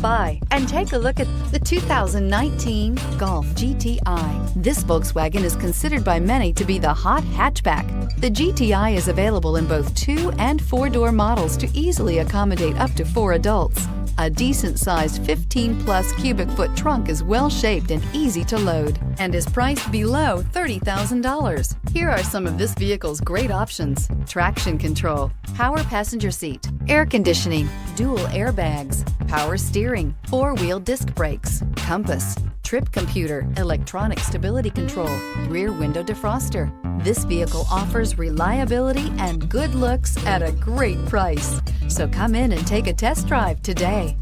by and take a look at the 2019 Golf GTI. This Volkswagen is considered by many to be the hot hatchback. The GTI is available in both 2- and 4-door models to easily accommodate up to 4 adults. A decent-sized 15-plus cubic foot trunk is well-shaped and easy to load and is priced below $30,000. Here are some of this vehicle's great options: traction control, power passenger seat, air conditioning, dual airbags, power steering, 4-wheel disc brakes, compass, trip computer, electronic stability control, rear window defroster. This vehicle offers reliability and good looks at a great price. So come in and take a test drive today.